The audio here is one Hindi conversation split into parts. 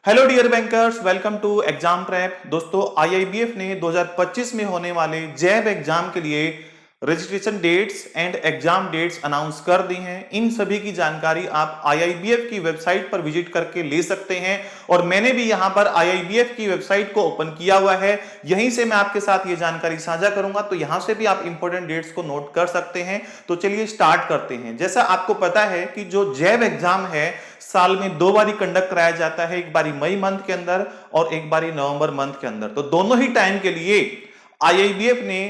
Hello dear bankers, welcome to exam prep. दोस्तों, आईआईबीएफ ने 2025 में होने वाले जैब एग्जाम के लिए registration dates and exam dates announce कर दी हैं। इन सभी की जानकारी आप आईआईबीएफ की वेबसाइट पर विजिट करके ले सकते हैं और मैंने भी यहां पर आईआईबीएफ की वेबसाइट को ओपन किया हुआ है। यहीं से मैं आपके साथ ये जानकारी साझा करूंगा, तो यहां से भी आप इंपॉर्टेंट डेट्स को नोट कर सकते हैं। तो चलिए स्टार्ट करते हैं। जैसा आपको पता है कि जो जैब एग्जाम है साल में दो बारी कंडक्ट कराया जाता है, एक बारी मई मंथ के अंदर और एक बारी नवंबर मंथ के अंदर। तो दोनों ही टाइम के लिए आईआईबीएफ ने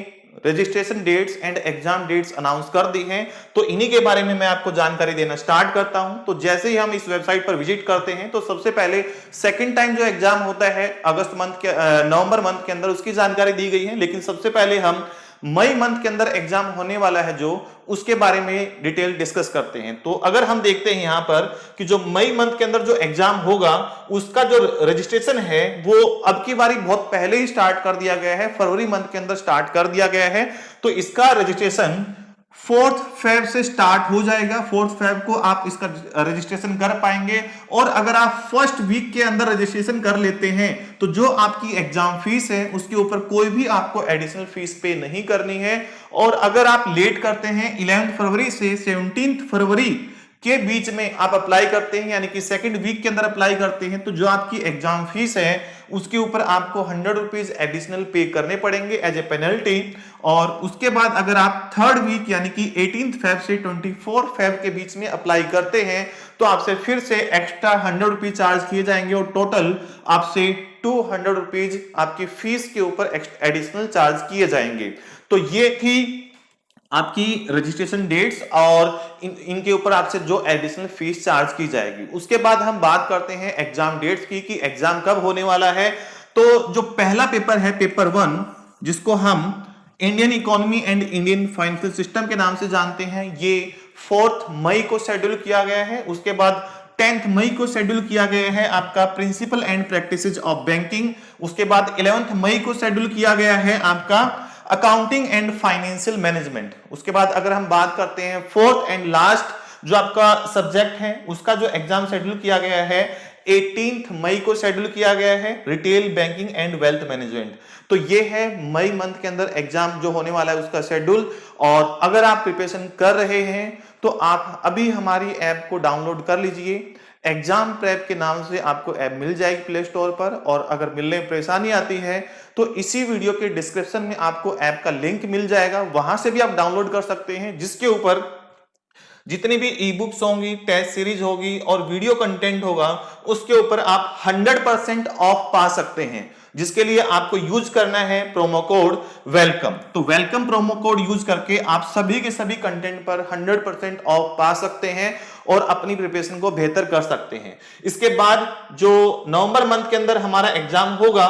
registration dates and exam dates announce कर दी हैं। तो इन्हीं के बारे में मैं आपको जानकारी देना स्टार्ट करता हूं। तो जैसे ही हम इस वेबसाइट पर विजिट करते हैं तो सबसे पहले सेकंड टाइम जो एग्जाम होता है अगस्त मंथ के नवंबर मंथ के अंदर, उसकी जानकारी दी गई है। लेकिन सबसे पहले हम मई मंथ के अंदर एग्जाम होने वाला है जो, उसके बारे में डिटेल डिस्कस करते हैं। तो अगर हम देखते हैं यहां पर कि जो मई मंथ के अंदर जो एग्जाम होगा उसका जो रजिस्ट्रेशन है वो अब की बारी बहुत पहले ही स्टार्ट कर दिया गया है, फरवरी मंथ के अंदर स्टार्ट कर दिया गया है। तो इसका रजिस्ट्रेशन 4 फेब से स्टार्ट हो जाएगा। 4 फेब को आप इसका रजिस्ट्रेशन कर पाएंगे। और अगर आप फर्स्ट वीक के अंदर रजिस्ट्रेशन कर लेते हैं तो जो आपकी एग्जाम फीस है उसके ऊपर कोई भी आपको एडिशनल फीस पे नहीं करनी है। और अगर आप लेट करते हैं 11 फरवरी से 17 फरवरी के बीच में आप अप्लाई करते हैं, यानी कि सेकंड वीक के अंदर अप्लाई करते हैं, तो जो आपकी एग्जाम फीस है उसके ऊपर आपको 100 रुपीज एडिशनल पे करने पड़ेंगे एज ए पेनल्टी। और उसके बाद अगर आप थर्ड वीक यानी कि 18 फेब से 24 फेब के बीच में अप्लाई करते हैं तो आपसे फिर से एक्स्ट्रा 100 रुपीज चार्ज किए जाएंगे और टोटल आपसे 200 रुपीज आपकी फीस के ऊपर एडिशनल चार्ज किए जाएंगे। तो ये थी आपकी रजिस्ट्रेशन डेट्स और इनके ऊपर आपसे जो एडिशनल फीस चार्ज की जाएगी। उसके बाद हम बात करते हैं एग्जाम डेट्स की कि एग्जाम कब होने वाला है। तो जो पहला पेपर है, पेपर 1, जिसको हम Indian economy and Indian financial system के नाम से जानते हैं, ये 4 मई को शेड्यूल किया गया है। उसके बाद 10 मई को शेड्यूल किया गया है आपका principle and practices of banking. उसके बाद 11 मई को शेड्यूल किया गया है आपका अकाउंटिंग एंड फाइनेंशियल मैनेजमेंट। उसके बाद अगर हम बात करते हैं फोर्थ एंड लास्ट जो आपका सब्जेक्ट है उसका जो एग्जाम शेड्यूल किया गया है 18 मई को शेड्यूल किया गया है, retail banking and wealth management. तो ये है मई मंथ के अंदर एग्जाम जो होने वाला है उसका शेड्यूल। और अगर आप प्रिपरेशन कर रहे हैं तो आप अभी हमारी ऐप को डाउनलोड कर लीजिए। एग्जाम प्रेप के नाम से आपको ऐप मिल जाएगी प्ले स्टोर पर। और अगर मिलने में परेशानी आती है तो इसी वीडियो के डिस्क्रिप्शन में आपको ऐप का लिंक मिल जाएगा, वहां से भी आप डाउनलोड कर सकते हैं, जिसके ऊपर जितनी भी ई बुक्स होंगी, टेस्ट सीरीज होगी और वीडियो कंटेंट होगा उसके ऊपर आप 100% ऑफ पा सकते हैं। जिसके लिए आपको यूज करना है प्रोमो कोड वेलकम। तो वेलकम प्रोमो कोड यूज करके आप सभी के सभी कंटेंट पर 100% ऑफ पा सकते हैं और अपनी प्रिपरेशन को बेहतर कर सकते हैं। इसके बाद जो नवंबर मंथ के अंदर हमारा एग्जाम होगा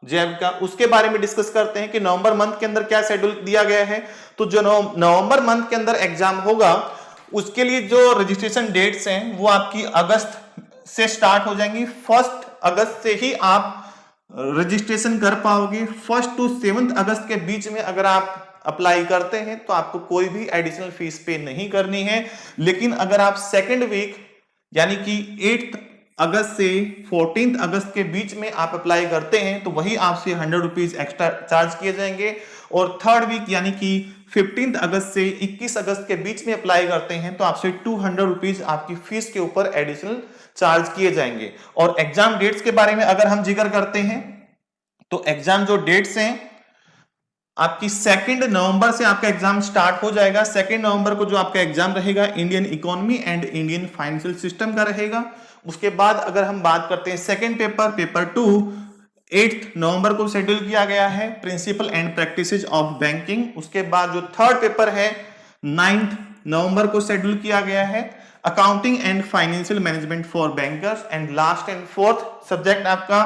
जैब का, उसके बारे में डिस्कस करते हैं कि नवंबर मंथ के अंदर क्या शेड्यूल दिया गया है। तो जो नवंबर मंथ के अंदर एग्जाम होगा उसके लिए जो रजिस्ट्रेशन डेट्स हैं वो आपकी अगस्त से स्टार्ट हो जाएंगी। 1 अगस्त से ही आप रजिस्ट्रेशन कर पाओगे। 1 टू 7 अगस्त के बीच में अगर आप अप्लाई करते हैं तो आपको कोई भी एडिशनल फीस पे नहीं करनी है। लेकिन अगर आप सेकेंड वीक यानी कि 8 अगस्त से 14 अगस्त के बीच में आप अप्लाई करते हैं तो वही आपसे 100 रुपीज एक्स्ट्रा चार्ज किए जाएंगे। और थर्ड वीक यानी कि 15 अगस्त से 21 अगस्त के बीच में अप्लाई करते हैं तो आपसे 200 रुपीज आपकी फीस के ऊपर एडिशनल चार्ज किए जाएंगे। और एग्जाम डेट्स के बारे में अगर हम जिक्र करते हैं तो एग्जाम जो डेट्स हैं आपकी 2 नवंबर से आपका एग्जाम स्टार्ट हो जाएगा। 2 नवंबर को जो आपका एग्जाम रहेगा Indian economy and Indian financial system का रहेगा। उसके बाद अगर हम बात करते हैं सेकंड पेपर, पेपर 2, 8 नवंबर को शेड्यूल किया गया है principle and practices of banking. उसके बाद जो थर्ड पेपर है 9 नवंबर को शेड्यूल किया गया है accounting and financial management for bankers. And last and fourth subject आपका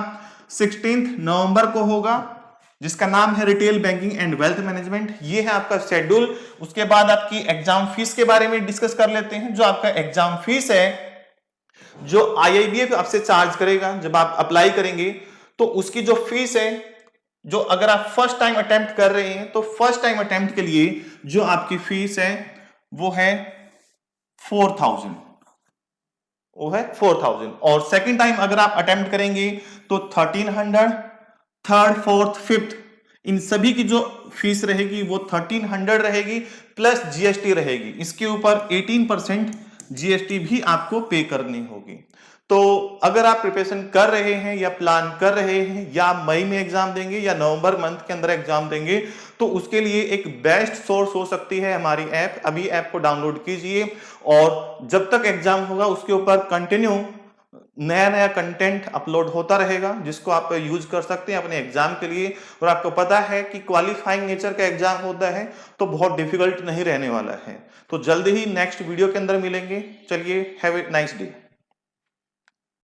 16 नवंबर को होगा जिसका नाम है retail banking and wealth management. ये है आपका शेड्यूल। उसके बाद आपकी एग्जाम फीस के बारे में डिस्कस कर लेते हैं। जो आपका एग्जाम फीस है जो आईआईबीएफ आपसे चार्ज करेगा जब आप अप्लाई करेंगे, तो उसकी जो फीस है, जो अगर आप फर्स्ट टाइम अटेम्प्ट कर रहे हैं तो फर्स्ट टाइम अटेम्प्ट के लिए जो आपकी फीस है वो है 4000। वो है 4000। और सेकंड टाइम अगर आप अटेम्प्ट करेंगे तो 1300, थर्ड, फोर्थ, फिफ्थ, इन सभी की जो फीस रहेगी वो 1300 रहेगी प्लस जीएसटी रहेगी। इसके ऊपर 18% जीएसटी भी आपको पे करनी होगी। तो अगर आप प्रिपरेशन कर रहे हैं या प्लान कर रहे हैं या मई में एग्जाम देंगे या नवंबर मंथ के अंदर एग्जाम देंगे, तो उसके लिए एक बेस्ट सोर्स हो सकती है हमारी ऐप। अभी ऐप को डाउनलोड कीजिए और जब तक एग्जाम होगा उसके ऊपर कंटिन्यू नया नया कंटेंट अपलोड होता रहेगा, जिसको आप यूज कर सकते हैं अपने एग्जाम के लिए। और आपको पता है कि क्वालिफाइंग नेचर का एग्जाम होता है तो बहुत डिफिकल्ट नहीं रहने वाला है। तो जल्दी ही नेक्स्ट वीडियो के अंदर मिलेंगे। चलिए, हैव ए नाइस डे।